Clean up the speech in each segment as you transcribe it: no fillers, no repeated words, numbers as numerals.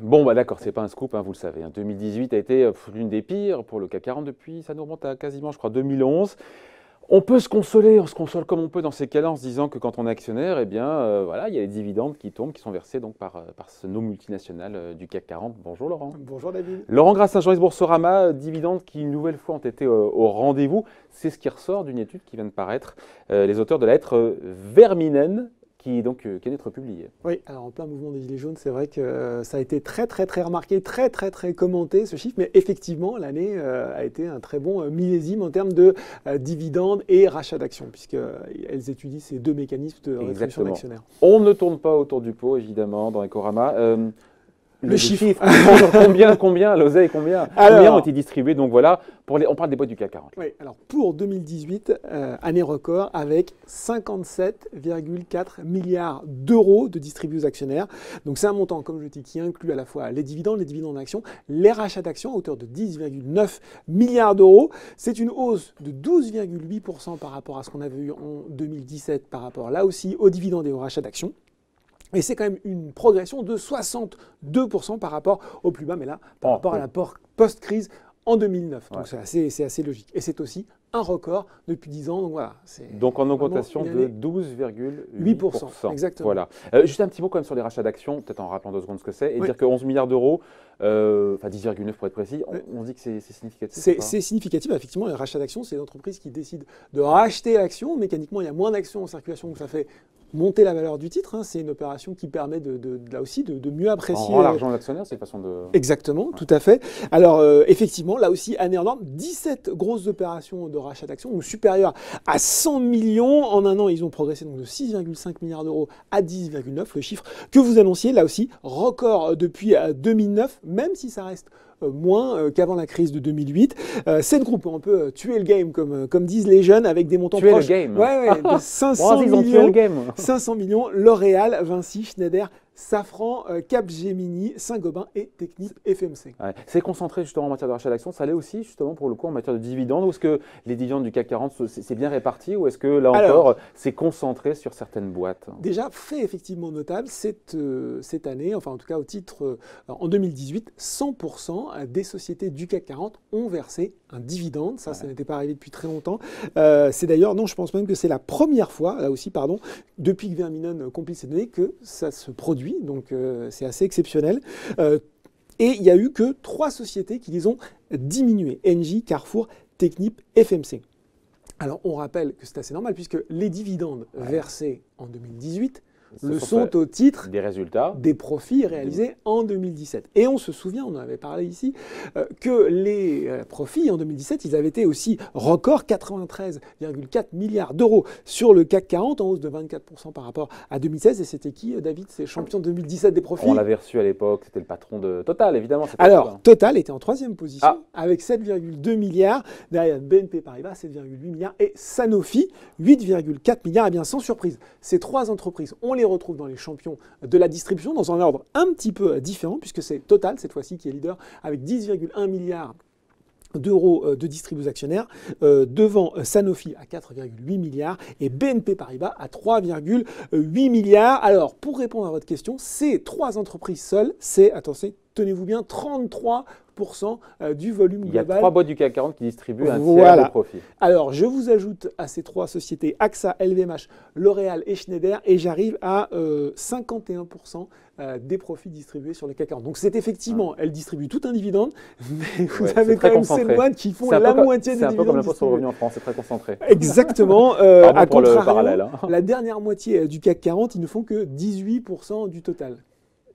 Bon, bah d'accord, c'est pas un scoop, hein, vous le savez. 2018 a été l'une des pires pour le CAC 40 depuis, ça nous remonte à quasiment, je crois, 2011. On peut se consoler, on se console comme on peut dans ces cas-là en se disant que quand on est actionnaire, eh bien, voilà, il y a les dividendes qui tombent, qui sont versés donc par nos multinationales du CAC 40. Bonjour Laurent. Bonjour David. Laurent Grassin, journaliste Boursorama, dividendes qui une nouvelle fois ont été au rendez-vous. C'est ce qui ressort d'une étude qui vient de paraître. Les auteurs de la lettre Verminen, qui vient d'être publiée. Oui, alors en plein mouvement des Gilets jaunes, c'est vrai que ça a été très remarqué, très commenté ce chiffre, mais effectivement l'année a été un très bon millésime en termes de dividendes et rachat d'actions, puisqu'elles étudient ces deux mécanismes de rétribution d'actionnaires. On ne tourne pas autour du pot, évidemment, dans Ecorama. Le chiffre. Combien, l'oseille, combien ont été distribués? Donc voilà, on parle des boîtes du CAC 40. Oui, alors pour 2018, année record avec 57,4 milliards d'euros de distribués aux actionnaires. Donc c'est un montant, comme je dis, qui inclut à la fois les dividendes d'actions, les rachats d'actions à hauteur de 10,9 milliards d'euros. C'est une hausse de 12,8% par rapport à ce qu'on avait eu en 2017, par rapport là aussi aux dividendes et aux rachats d'actions. Et c'est quand même une progression de 62% par rapport au plus bas, mais là, par rapport à la post-crise en 2009. Donc c'est assez logique. Et c'est aussi un record depuis 10 ans. Donc voilà. Donc en augmentation de 12,8%. Exactement. Voilà. Juste un petit mot quand même sur les rachats d'actions, peut-être en rappelant 2 secondes ce que c'est, et dire que 11 milliards d'euros, enfin 10,9 pour être précis, on dit que c'est significatif. C'est significatif, effectivement. Les rachats d'actions, c'est l'entreprise qui décide de racheter l'action. Mécaniquement, il y a moins d'actions en circulation, donc ça fait monter la valeur du titre. C'est une opération qui permet là aussi de mieux apprécier. On rend l'argent de l'actionnaire, c'est une façon de... Exactement, tout à fait. Alors effectivement, là aussi, année en ordre, 17 grosses opérations de rachat d'actions, donc supérieures à 100 millions. En un an, ils ont progressé donc de 6,5 milliards d'euros à 10,9, le chiffre que vous annonciez, là aussi, record depuis 2009, même si ça reste moins qu'avant la crise de 2008. C'est le groupe où on peut tuer le game, comme disent les jeunes, avec des montants proches. Tuer le game. Ouais, de 500 millions. 500 millions, L'Oréal, Vinci, Schneider, Safran, Capgemini, Saint-Gobain et Technip FMC. Ouais. C'est concentré justement en matière de rachat d'actions. Ça l'est aussi justement pour le coup en matière de dividendes. Ou est-ce que les dividendes du CAC 40 c'est bien réparti ou est-ce que là encore c'est concentré sur certaines boîtes? Déjà, fait effectivement notable, cette année, enfin en tout cas au titre en 2018, 100% des sociétés du CAC 40 ont versé un dividende. Ça n'était pas arrivé depuis très longtemps. C'est d'ailleurs, non, je pense même que c'est la première fois, là aussi, pardon, depuis que Verminen compile ces données, que ça se produit. Donc c'est assez exceptionnel. Et il n'y a eu que 3 sociétés qui les ont diminuées. Engie, Carrefour, Technip, FMC. Alors on rappelle que c'est assez normal puisque les dividendes versés en 2018 sont au titre des résultats, des profits réalisés en 2017. Et on se souvient, on en avait parlé ici, que les profits en 2017, ils avaient été aussi record, 93,4 milliards d'euros sur le CAC 40, en hausse de 24% par rapport à 2016. Et c'était qui, David? C'est champion 2017 des profits. On l'avait reçu à l'époque, c'était le patron de Total, évidemment. Alors, Total était en 3e position avec 7,2 milliards, derrière BNP Paribas, 7,8 milliards, et Sanofi, 8,4 milliards. Et bien, sans surprise, ces 3 entreprises, on les retrouve dans les champions de la distribution dans un ordre un petit peu différent puisque c'est Total cette fois-ci qui est leader avec 10,1 milliards d'euros de distribués aux actionnaires, devant Sanofi à 4,8 milliards et BNP Paribas à 3,8 milliards. Alors, pour répondre à votre question, ces 3 entreprises seules, c'est, attention, tenez-vous bien, 33% du volume global. Il y a 3 boîtes du CAC 40 qui distribuent un tiers de profit. Alors, je vous ajoute à ces 3 sociétés AXA, LVMH, L'Oréal et Schneider et j'arrive à 51% des profits distribués sur le CAC 40. Donc, c'est effectivement, elles distribuent tout un dividende, mais vous avez quand même ces boîtes qui font la moitié des dividendes. C'est un peu comme l'impôt sur le revenu en France, c'est très concentré. Exactement. À contrario, la dernière moitié du CAC 40, ils ne font que 18% du total.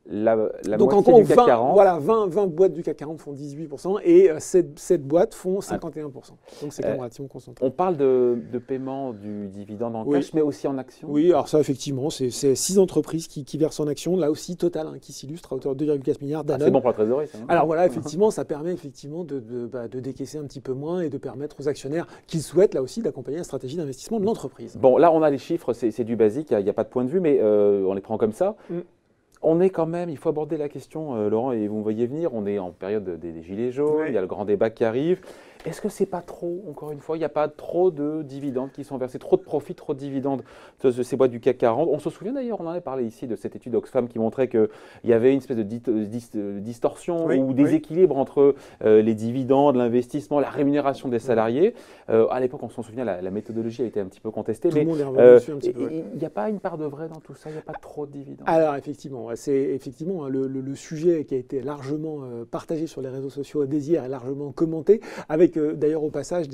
Donc en gros, 20 boîtes du CAC 40 font 18% et 7 boîtes font 51%. Donc c'est quand même relativement concentré. On parle de paiement du dividende en cash, mais aussi en actions. Oui, alors ça effectivement, c'est 6 entreprises qui versent en actions. Là aussi, Total qui s'illustre à hauteur de 2,4 milliards d'années. C'est bon pour la trésorerie, ça. Alors voilà, effectivement, ça permet effectivement de décaisser un petit peu moins et de permettre aux actionnaires qui souhaitent là aussi d'accompagner la stratégie d'investissement de l'entreprise. Bon, là on a les chiffres, c'est du basique, il n'y a pas de point de vue, mais on les prend comme ça. On est quand même, il faut aborder la question, Laurent, et vous me voyez venir, on est en période des gilets jaunes, il y a le grand débat qui arrive. Est-ce que c'est pas trop, encore une fois, il n'y a pas trop de dividendes qui sont versés, trop de profits, trop de dividendes de ces boîtes du CAC 40? On se souvient d'ailleurs, on en avait parlé ici de cette étude Oxfam qui montrait qu'il y avait une espèce de distorsion ou déséquilibre entre les dividendes, l'investissement, la rémunération des salariés. À l'époque, on s'en souvient, la méthodologie a été un petit peu contestée. Tout le monde est revenu dessus un petit peu. Il n'y a pas une part de vrai dans tout ça, il n'y a pas trop de dividendes. Alors effectivement, c'est effectivement le sujet qui a été largement partagé sur les réseaux sociaux dès hier et largement commenté, avec d'ailleurs au passage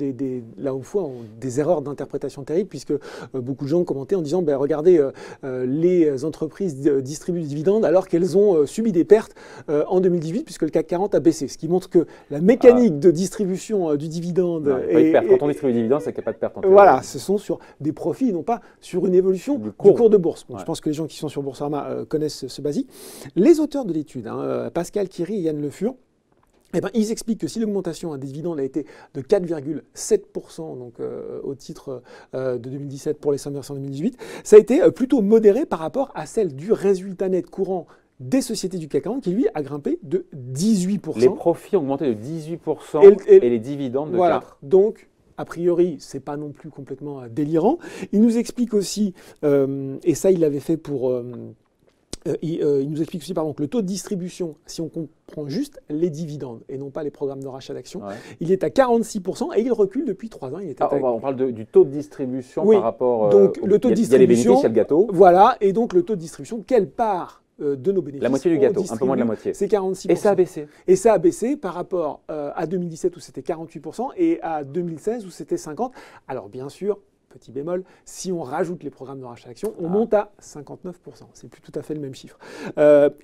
là une fois des erreurs d'interprétation terribles, puisque beaucoup de gens commentaient en disant regardez, les entreprises distribuent des dividendes alors qu'elles ont subi des pertes en 2018 puisque le CAC 40 a baissé, ce qui montre que la mécanique de distribution du dividende quand on distribue des dividendes, c'est qu'il n'y a pas de perte en théorie. Voilà, ce sont sur des profits, non pas sur une évolution du cours de bourse. Bon, je pense que les gens qui sont sur Boursorama connaissent ce basique. Les auteurs de l'étude, Pascal Thierry et Yann Le Fur, ils expliquent que si l'augmentation des dividendes a été de 4,7% donc, au titre de 2017 pour les sommes versées en 2018, ça a été plutôt modéré par rapport à celle du résultat net courant des sociétés du CAC 40 qui, lui, a grimpé de 18%. Les profits ont augmenté de 18% et les dividendes de 4%. Donc, a priori, ce n'est pas non plus complètement délirant. Il nous explique aussi, et ça, il l'avait fait pour... il nous explique aussi que le taux de distribution, si on comprend juste les dividendes et non pas les programmes de rachat d'actions, il est à 46% et il recule depuis 3 ans. On parle du taux de distribution par rapport... Donc, le taux de distribution, il y a les bénéfices, il y a le gâteau. Voilà, et donc le taux de distribution, quelle part de nos bénéfices? La moitié du gâteau, un peu moins de la moitié. C'est 46%. Et ça a baissé. Et ça a baissé par rapport à 2017 où c'était 48% et à 2016 où c'était 50%. Alors bien sûr, petit bémol, si on rajoute les programmes de rachat d'actions, on monte à 59%. C'est plus tout à fait le même chiffre.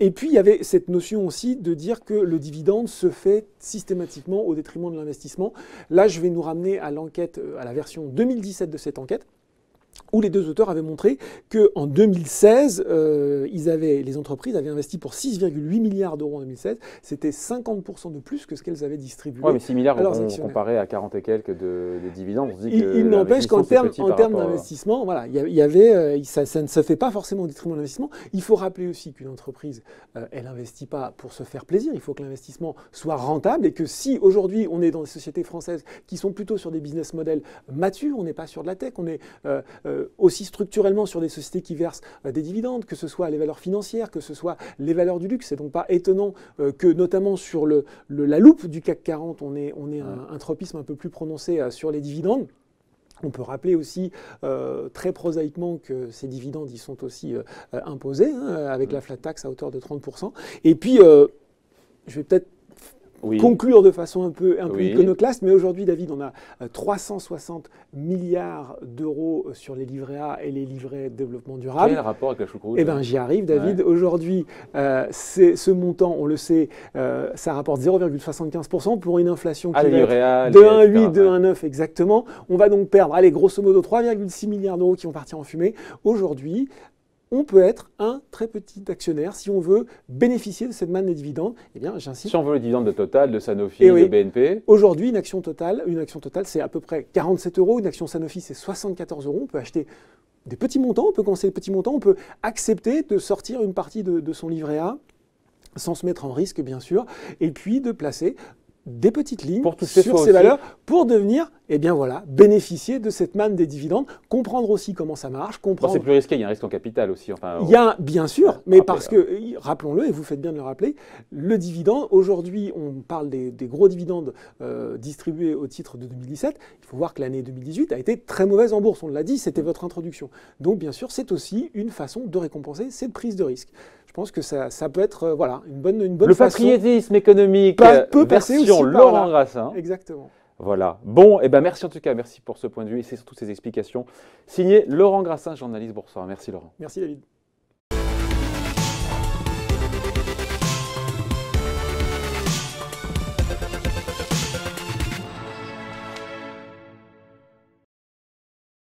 Et puis, il y avait cette notion aussi de dire que le dividende se fait systématiquement au détriment de l'investissement. Là, je vais nous ramener à l'enquête, à la version 2017 de cette enquête, où les deux auteurs avaient montré qu'en 2016, les entreprises avaient investi pour 6,8 milliards d'euros en 2016. C'était 50% de plus que ce qu'elles avaient distribué. Oui, mais 6 milliards, comparé à 40 et quelques de dividendes, on se dit que... Il n'empêche qu'en termes d'investissement, voilà, ça ne se fait pas forcément au détriment de l'investissement. Il faut rappeler aussi qu'une entreprise, elle n'investit pas pour se faire plaisir. Il faut que l'investissement soit rentable et que si aujourd'hui, on est dans des sociétés françaises qui sont plutôt sur des business models matures, on n'est pas sur de la tech, on est... aussi structurellement sur des sociétés qui versent des dividendes, que ce soit les valeurs financières, que ce soit les valeurs du luxe. C'est donc pas étonnant que notamment sur la loupe du CAC 40, on ait un tropisme un peu plus prononcé sur les dividendes. On peut rappeler aussi très prosaïquement que ces dividendes ils sont aussi imposés avec la flat tax à hauteur de 30%. Et puis, je vais peut-être conclure de façon un peu iconoclaste, mais aujourd'hui, David, on a 360 milliards d'euros sur les livrets A et les livrets de développement durable. Quel est le rapport avec la choucroute? J'y arrive, David. Aujourd'hui, ce montant, on le sait, ça rapporte 0,75% pour une inflation qui va être de 1,8, de 1,9 exactement. On va donc perdre, grosso modo, 3,6 milliards d'euros qui vont partir en fumée. Aujourd'hui, on peut être un très petit actionnaire si on veut bénéficier de cette manne des dividendes. Eh bien, j'insiste. Si on veut le dividende de Total, de Sanofi, de BNP. Aujourd'hui, une action Total, c'est à peu près 47 euros. Une action Sanofi, c'est 74 euros. On peut acheter des petits montants, on peut commencer des petits montants, on peut accepter de sortir une partie de son livret A sans se mettre en risque, bien sûr, et puis de placer des petites lignes sur ces valeurs pour devenir, bénéficier de cette manne des dividendes, comprendre aussi comment ça marche, comprendre... C'est plus risqué, il y a un risque en capital aussi. Il y a, bien sûr, mais parce que, rappelons-le, et vous faites bien de le rappeler, le dividende, aujourd'hui, on parle des gros dividendes distribués au titre de 2017. Il faut voir que l'année 2018 a été très mauvaise en bourse, on l'a dit, c'était votre introduction. Donc, bien sûr, c'est aussi une façon de récompenser cette prise de risque. Je pense que ça peut être une bonne façon. Le patriotisme économique, peut passer aussi Laurent Grassin. Exactement. Voilà. Bon, merci en tout cas, merci pour ce point de vue et surtout ces explications. Signé Laurent Grassin, journaliste Boursorama. Merci Laurent. Merci David.